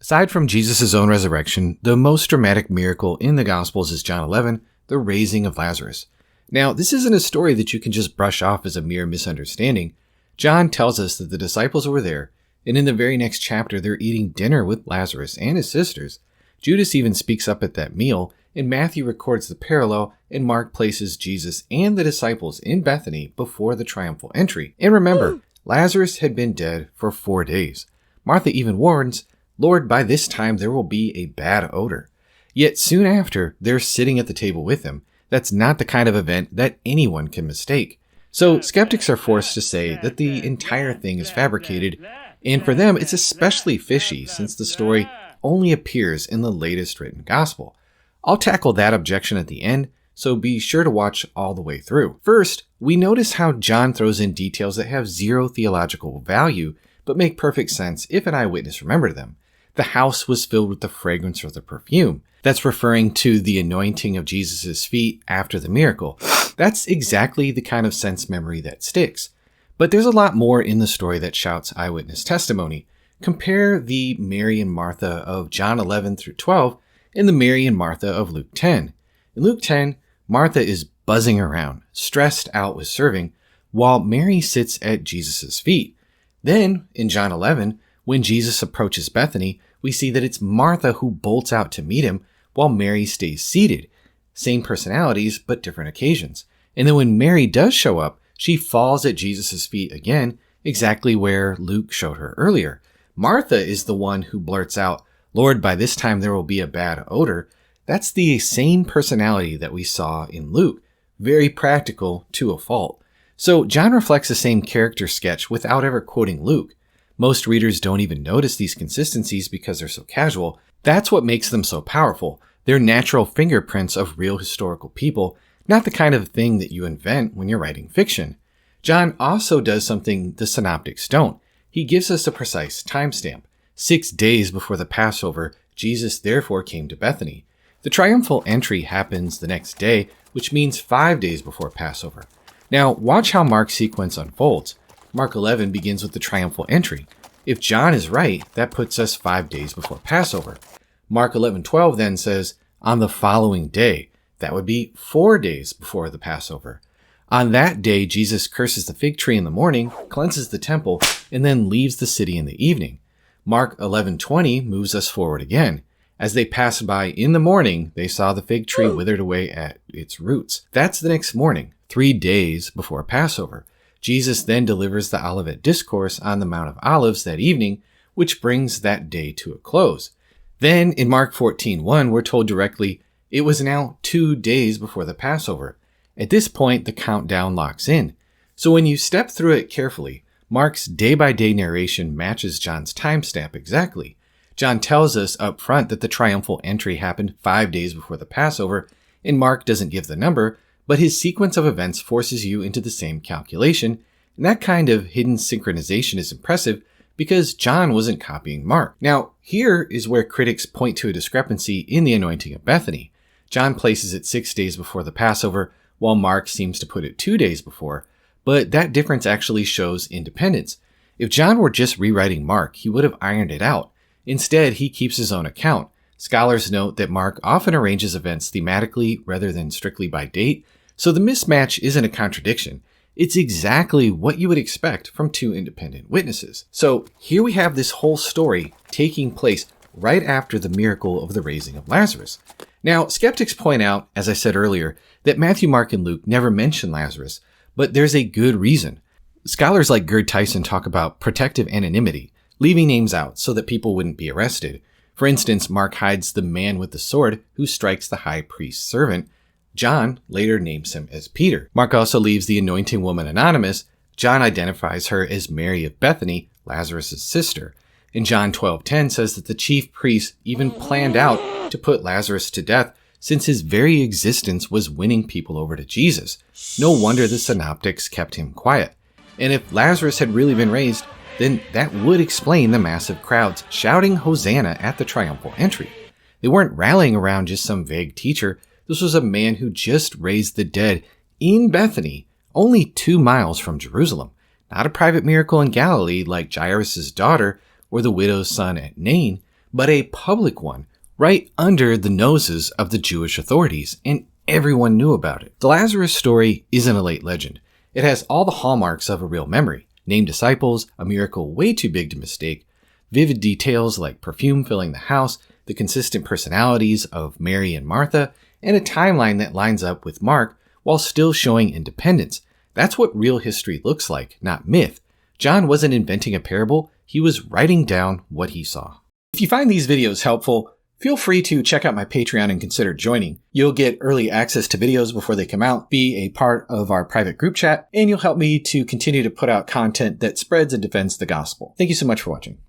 Aside from Jesus' own resurrection, the most dramatic miracle in the Gospels is John 11, the raising of Lazarus. Now, this isn't a story that you can just brush off as a mere misunderstanding. John tells us that the disciples were there, and in the very next chapter, they're eating dinner with Lazarus and his sisters. Judas even speaks up at that meal, and Matthew records the parallel, and Mark places Jesus and the disciples in Bethany before the triumphal entry. And remember, Lazarus had been dead for 4 days. Martha even warns, "Lord, by this time there will be a bad odor." Yet soon after, they're sitting at the table with him. That's not the kind of event that anyone can mistake. So skeptics are forced to say that the entire thing is fabricated, and for them it's especially fishy since the story only appears in the latest written gospel. I'll tackle that objection at the end, so be sure to watch all the way through. First, we notice how John throws in details that have zero theological value, but make perfect sense if an eyewitness remembered them. The house was filled with the fragrance of the perfume. That's referring to the anointing of Jesus' feet after the miracle. That's exactly the kind of sense memory that sticks. But there's a lot more in the story that shouts eyewitness testimony. Compare the Mary and Martha of John 11 through 12 and the Mary and Martha of Luke 10. In Luke 10, Martha is buzzing around, stressed out with serving, while Mary sits at Jesus' feet. Then, in John 11, when Jesus approaches Bethany, we see that it's Martha who bolts out to meet him, while Mary stays seated. Same personalities, but different occasions. And then when Mary does show up, she falls at Jesus' feet again, exactly where Luke showed her earlier. Martha is the one who blurts out, "Lord, by this time there will be a bad odor." That's the same personality that we saw in Luke. Very practical to a fault. So John reflects the same character sketch without ever quoting Luke. Most readers don't even notice these consistencies because they're so casual. That's what makes them so powerful. They're natural fingerprints of real historical people, not the kind of thing that you invent when you're writing fiction. John also does something the synoptics don't. He gives us a precise timestamp. 6 days before the Passover, Jesus therefore came to Bethany. The triumphal entry happens the next day, which means 5 days before Passover. Now, watch how Mark's sequence unfolds. Mark 11 begins with the triumphal entry. If John is right, that puts us 5 days before Passover. Mark 11:12 then says, on the following day. That would be 4 days before the Passover. On that day, Jesus curses the fig tree in the morning, cleanses the temple, and then leaves the city in the evening. Mark 11:20 moves us forward again. As they passed by in the morning, they saw the fig tree withered away at its roots. That's the next morning, 3 days before Passover. Jesus then delivers the Olivet Discourse on the Mount of Olives that evening, which brings that day to a close. Then in Mark 14:1, we're told directly, it was now 2 days before the Passover. At this point, the countdown locks in. So when you step through it carefully, Mark's day-by-day narration matches John's timestamp exactly. John tells us up front that the triumphal entry happened 5 days before the Passover, and Mark doesn't give the number, but his sequence of events forces you into the same calculation, and that kind of hidden synchronization is impressive because John wasn't copying Mark. Now, here is where critics point to a discrepancy in the anointing of Bethany. John places it 6 days before the Passover, while Mark seems to put it 2 days before, but that difference actually shows independence. If John were just rewriting Mark, he would have ironed it out. Instead, he keeps his own account. Scholars note that Mark often arranges events thematically rather than strictly by date, so the mismatch isn't a contradiction. It's exactly what you would expect from two independent witnesses. So here we have this whole story taking place right after the miracle of the raising of Lazarus. Now, skeptics point out, as I said earlier, that Matthew, Mark, and Luke never mention Lazarus, but there's a good reason. Scholars like Gerd Tyson talk about protective anonymity, leaving names out so that people wouldn't be arrested. For instance, Mark hides the man with the sword who strikes the high priest's servant. John later names him as Peter. Mark also leaves the anointing woman anonymous. John identifies her as Mary of Bethany, Lazarus' sister. And John 12:10 says that the chief priests even planned out to put Lazarus to death since his very existence was winning people over to Jesus. No wonder the synoptics kept him quiet. And if Lazarus had really been raised, then that would explain the massive crowds shouting Hosanna at the triumphal entry. They weren't rallying around just some vague teacher. This was a man who just raised the dead in Bethany, only 2 miles from Jerusalem. Not a private miracle in Galilee like Jairus' daughter or the widow's son at Nain, but a public one, right under the noses of the Jewish authorities, and everyone knew about it. The Lazarus story isn't a late legend. It has all the hallmarks of a real memory: named disciples, a miracle way too big to mistake, vivid details like perfume filling the house, the consistent personalities of Mary and Martha, and a timeline that lines up with Mark while still showing independence. That's what real history looks like, not myth. John wasn't inventing a parable, he was writing down what he saw. If you find these videos helpful, feel free to check out my Patreon and consider joining. You'll get early access to videos before they come out, be a part of our private group chat, and you'll help me to continue to put out content that spreads and defends the gospel. Thank you so much for watching.